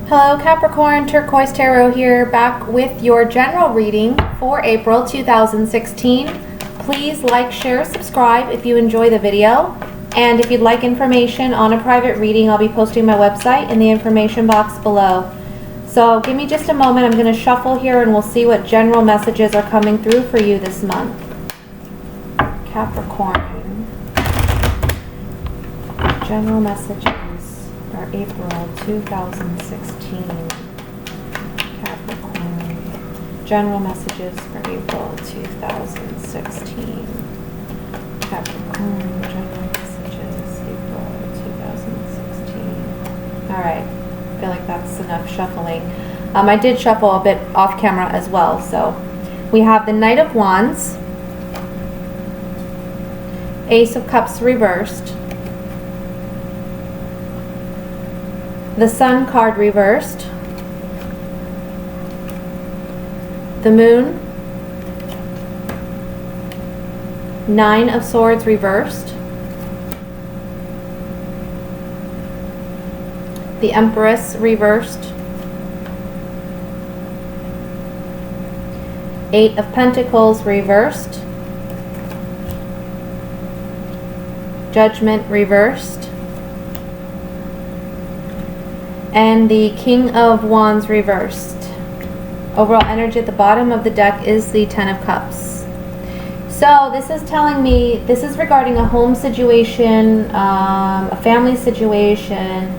Hello Capricorn, Turquoise Tarot here, back with your general reading for April 2016. Please like, share, subscribe if you enjoy the video. And if you'd like information on a private reading, I'll be posting my website in the information box below. So give me just a moment, I'm going to shuffle here and we'll see what general messages are coming through for you this month. Capricorn. General messages for April 2016. Capricorn. General messages for April 2016. Capricorn. General messages April 2016. Alright. I feel like that's enough shuffling. I did shuffle a bit off camera as well. So we have the Knight of Wands. Ace of Cups reversed. The Sun card reversed. The Moon. Nine of Swords reversed. The Empress reversed. Eight of Pentacles reversed. Judgment reversed. And the King of Wands reversed. Overall energy at the bottom of the deck is the Ten of Cups. So this is telling me, this is regarding a home situation, a family situation,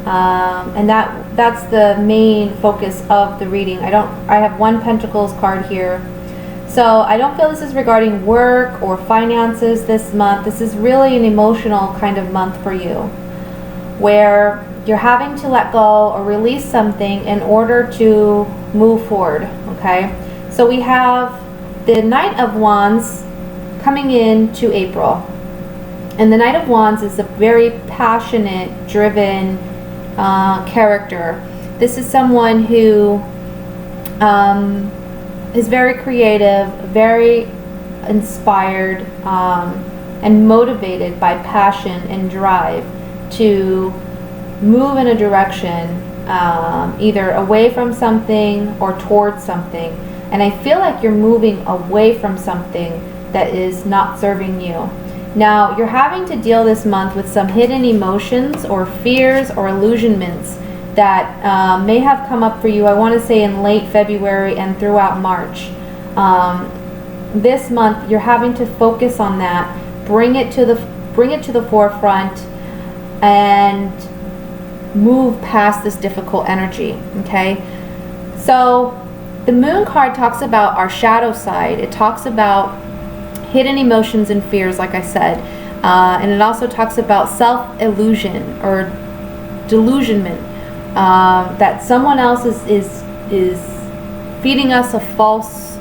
and that's the main focus of the reading. I have one Pentacles card here. So I don't feel this is regarding work or finances this month. This is really an emotional kind of month for you, where you're having to let go or release something in order to move forward, okay? So we have the Knight of Wands coming into April. And the Knight of Wands is a very passionate, driven character. This is someone who is very creative, very inspired, and motivated by passion and drive to move in a direction, either away from something or towards something. And I feel like you're moving away from something that is not serving you. Now, you're having to deal this month with some hidden emotions or fears or illusionments that may have come up for you, I want to say in late February and throughout March. This month, you're having to focus on that, bring it to the forefront, and move past this difficult energy, okay? So the Moon card talks about our shadow side. It talks about hidden emotions and fears, like I said, and it also talks about self-illusion or delusionment, that someone else is feeding us a false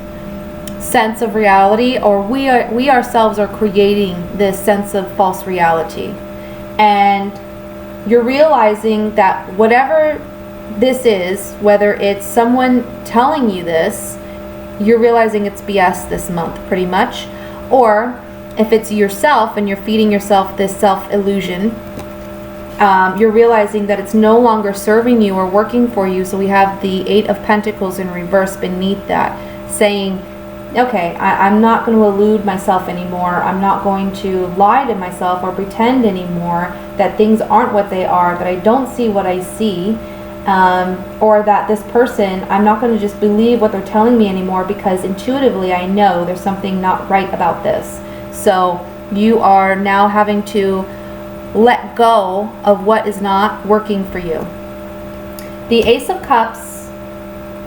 sense of reality, or we ourselves are creating this sense of false reality. And you're realizing that whatever this is, whether it's someone telling you this, you're realizing it's BS this month, pretty much. Or if it's yourself and you're feeding yourself this self-illusion, you're realizing that it's no longer serving you or working for you. So we have the Eight of Pentacles in reverse beneath that, saying, okay, I'm not going to elude myself anymore. I'm not going to lie to myself or pretend anymore that things aren't what they are, that I don't see what I see, or that this person, I'm not going to just believe what they're telling me anymore, because intuitively I know there's something not right about this. So you are now having to let go of what is not working for you. The Ace of Cups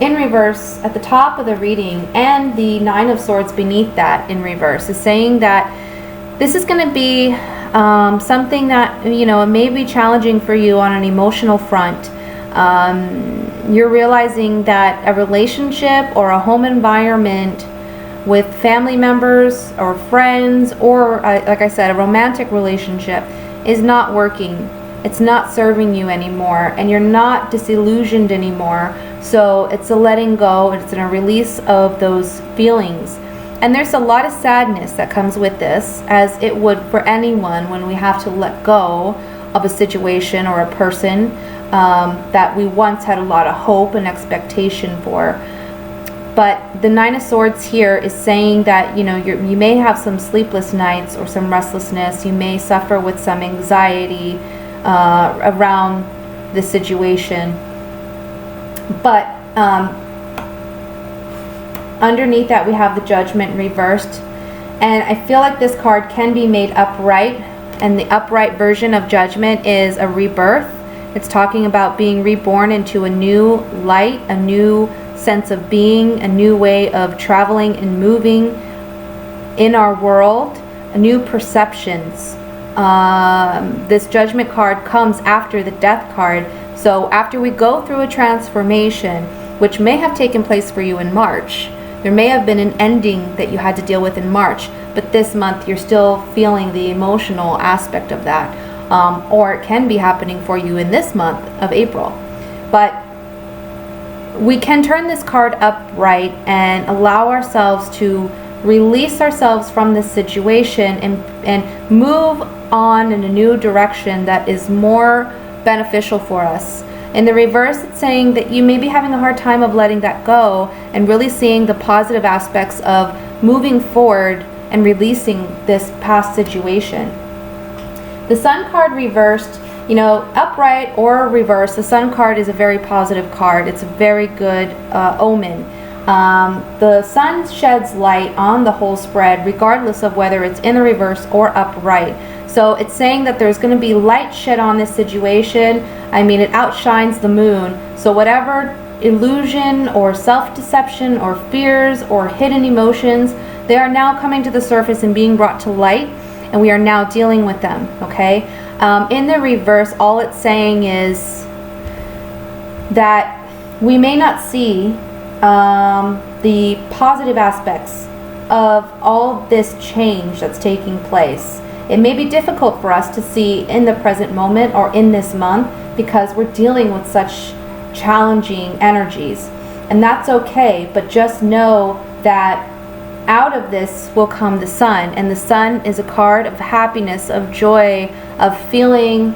in reverse at the top of the reading, and the Nine of Swords beneath that in reverse, is saying that this is going to be something that, you know, it may be challenging for you on an emotional front. You're realizing that a relationship or a home environment with family members or friends, or like I said, a romantic relationship is not working. It's not serving you anymore, and you're not disillusioned anymore. So it's a letting go, it's a release of those feelings. And there's a lot of sadness that comes with this, as it would for anyone when we have to let go of a situation or a person. that we once had a lot of hope and expectation for. But the Nine of Swords here is saying that, you know, you may have some sleepless nights or some restlessness. You may suffer with some anxiety around the situation. But underneath that, we have the Judgment reversed. And I feel like this card can be made upright. And the upright version of Judgment is a rebirth. It's talking about being reborn into a new light, a new sense of being, a new way of traveling and moving in our world, new perceptions. This Judgment card comes after the Death card. So after we go through a transformation, which may have taken place for you in March, there may have been an ending that you had to deal with in March, but this month you're still feeling the emotional aspect of that. Or it can be happening for you in this month of April. But we can turn this card upright and allow ourselves to release ourselves from this situation and move on in a new direction that is more beneficial for us. In the reverse, it's saying that you may be having a hard time of letting that go and really seeing the positive aspects of moving forward and releasing this past situation. The Sun card reversed, you know, upright or reverse, the Sun card is a very positive card. It's a very good omen. The Sun sheds light on the whole spread, regardless of whether it's in the reverse or upright. So it's saying that there's going to be light shed on this situation. I mean, it outshines the moon. So whatever illusion or self-deception or fears or hidden emotions, they are now coming to the surface and being brought to light, and we are now dealing with them, okay? In the reverse, all it's saying is that we may not see the positive aspects of all this change that's taking place. It may be difficult for us to see in the present moment or in this month because we're dealing with such challenging energies. And that's okay, but just know that out of this will come the Sun, and the Sun is a card of happiness, of joy, of feeling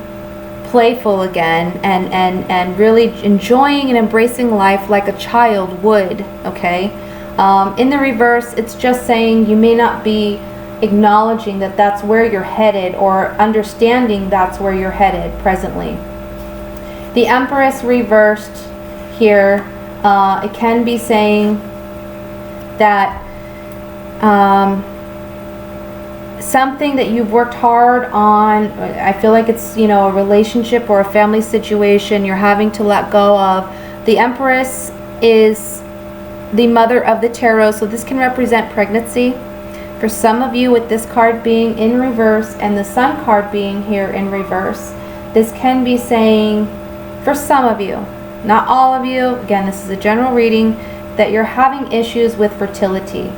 playful again, and really enjoying and embracing life like a child would, okay? In the reverse, it's just saying you may not be acknowledging that that's where you're headed or understanding that's where you're headed presently. The Empress reversed here, it can be saying that something that you've worked hard on, I feel like it's, you know, a relationship or a family situation you're having to let go of. The Empress is the mother of the tarot, so this can represent pregnancy. For some of you, with this card being in reverse and the Sun card being here in reverse, this can be saying, for some of you, not all of you, again, this is a general reading, that you're having issues with fertility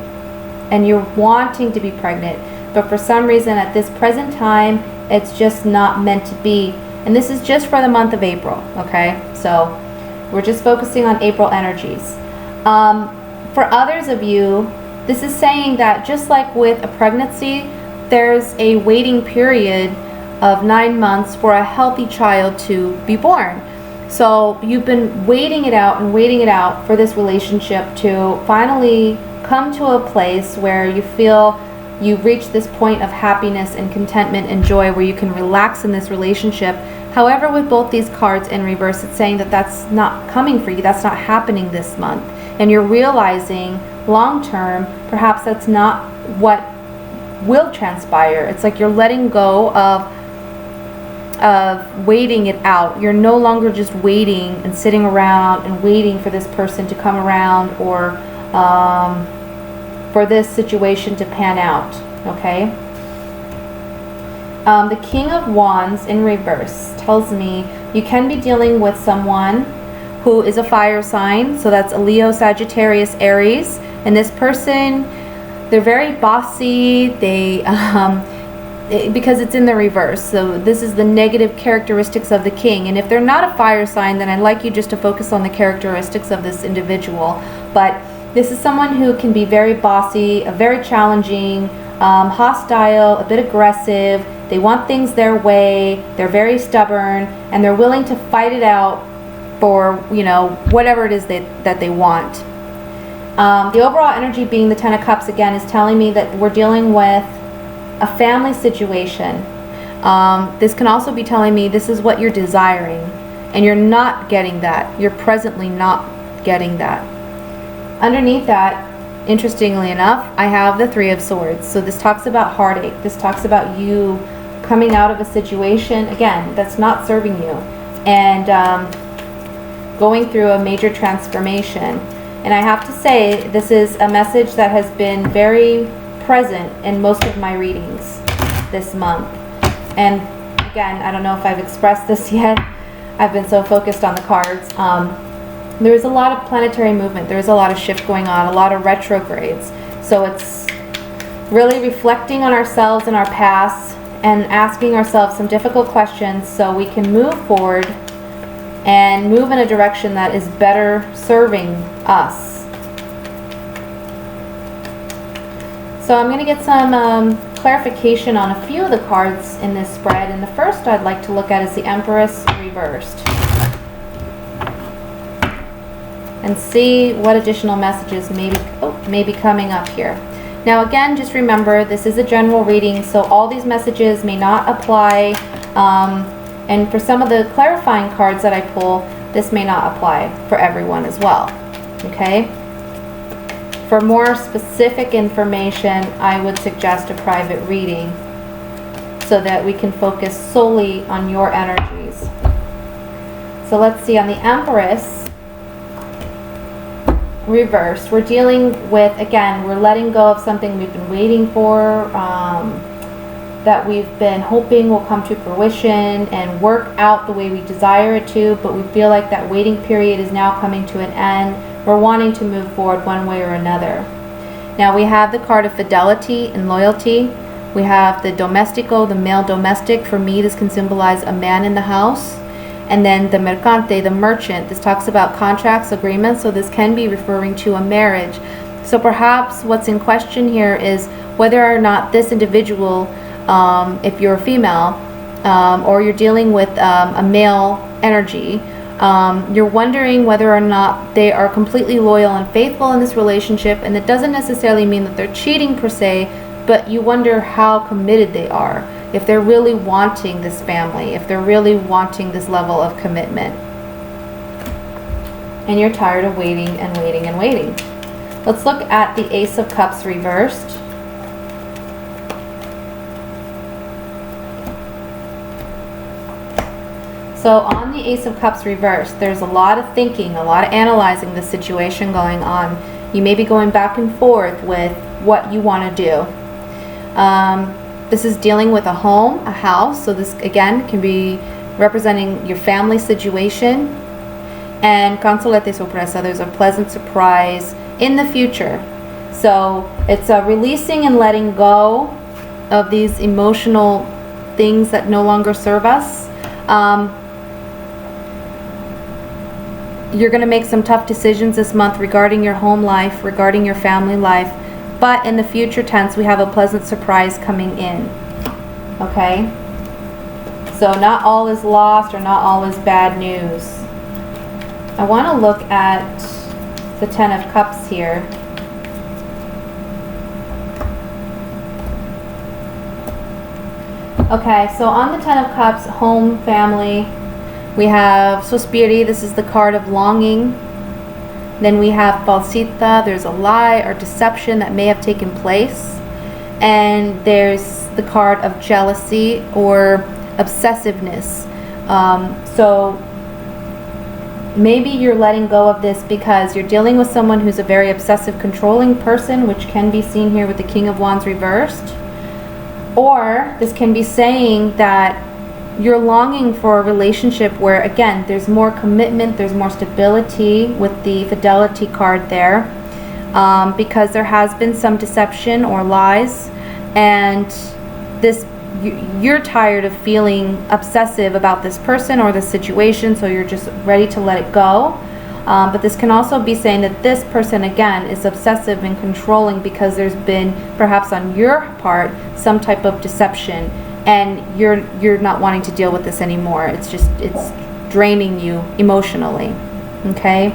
and you're wanting to be pregnant, but for some reason at this present time, it's just not meant to be. And this is just for the month of April, okay? So we're just focusing on April energies. For others of you, this is saying that just like with a pregnancy, there's a waiting period of 9 months for a healthy child to be born. So you've been waiting it out and waiting it out for this relationship to finally come to a place where you feel you've reached this point of happiness and contentment and joy where you can relax in this relationship. However, with both these cards in reverse, it's saying that that's not coming for you. That's not happening this month. And you're realizing long term, perhaps that's not what will transpire. It's like you're letting go of waiting it out. You're no longer just waiting and sitting around and waiting for this person to come around or for this situation to pan out, okay? The King of Wands in reverse tells me you can be dealing with someone who is a fire sign, so that's a Leo, Sagittarius, Aries, and this person, they're very bossy, because it's in the reverse, so this is the negative characteristics of the King. And if they're not a fire sign, then I'd like you just to focus on the characteristics of this individual. But this is someone who can be very bossy, very challenging, hostile, a bit aggressive, They want things their way. They're very stubborn, and they're willing to fight it out for, you know, whatever it is that they want. The overall energy being the Ten of Cups again is telling me that we're dealing with a family situation. This can also be telling me this is what you're desiring, and you're not getting that. You're presently not getting that. Underneath that, interestingly enough, I have the Three of Swords. So this talks about heartache. This talks about you coming out of a situation, again, that's not serving you, and going through a major transformation. And I have to say, this is a message that has been very present in most of my readings this month. And again, I don't know if I've expressed this yet. I've been so focused on the cards. There's a lot of planetary movement. There's a lot of shift going on, a lot of retrogrades. So it's really reflecting on ourselves and our past and asking ourselves some difficult questions so we can move forward and move in a direction that is better serving us. So I'm going to get some clarification on a few of the cards in this spread, and the first I'd like to look at is the Empress reversed, and see what additional messages may be coming up here. Now again, just remember, this is a general reading, so all these messages may not apply. And for some of the clarifying cards that I pull, this may not apply for everyone as well. Okay? For more specific information, I would suggest a private reading so that we can focus solely on your energies. So let's see, on the Empress reversed, we're dealing with, again, we're letting go of something we've been waiting for, that we've been hoping will come to fruition and work out the way we desire it to, but we feel like that waiting period is now coming to an end. We're wanting to move forward one way or another. Now we have the card of fidelity and loyalty. We have the domestico, the male domestic. For me, this can symbolize a man in the house. And then the mercante, the merchant. This talks about contracts, agreements, so this can be referring to a marriage. So perhaps what's in question here is whether or not this individual, if you're a female, or you're dealing with a male energy, you're wondering whether or not they are completely loyal and faithful in this relationship. And it doesn't necessarily mean that they're cheating per se, but you wonder how committed they are, if they're really wanting this family, if they're really wanting this level of commitment. And you're tired of waiting and waiting and waiting. Let's look at the Ace of Cups reversed. So on the Ace of Cups reversed, there's a lot of thinking, a lot of analyzing the situation going on. You may be going back and forth with what you want to do. This is dealing with a home, a house. So this again can be representing your family situation. And consolete sorpresa, there's a pleasant surprise in the future. So it's a releasing and letting go of these emotional things that no longer serve us. You're going to make some tough decisions this month regarding your home life, regarding your family life, but in the future tense, we have a pleasant surprise coming in. Okay? So not all is lost or not all is bad news. I want to look at the Ten of Cups here. Okay, so on the Ten of Cups, home, family, we have Sospiri, this is the card of longing. Then we have Falsita, there's a lie or deception that may have taken place. And there's the card of jealousy or obsessiveness. So maybe you're letting go of this because you're dealing with someone who's a very obsessive, controlling person, which can be seen here with the King of Wands reversed. Or this can be saying that you're longing for a relationship where, again, there's more commitment, there's more stability with the fidelity card there, because there has been some deception or lies, and you're tired of feeling obsessive about this person or the situation, so you're just ready to let it go. But this can also be saying that this person, again, is obsessive and controlling because there's been, perhaps on your part, some type of deception and you're not wanting to deal with this anymore. It's draining you emotionally. Okay,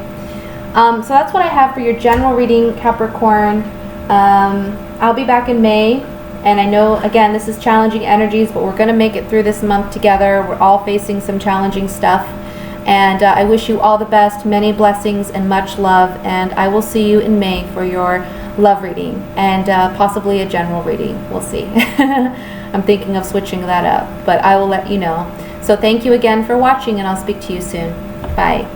so that's what I have for your general reading, Capricorn. I'll be back in May, and I know, again, this is challenging energies, but we're going to make it through this month together. We're all facing some challenging stuff, and I wish you all the best, many blessings, and much love, and I will see you in May for your love reading, and possibly a general reading. We'll see. I'm thinking of switching that up, but I will let you know. So thank you again for watching, and I'll speak to you soon. Bye.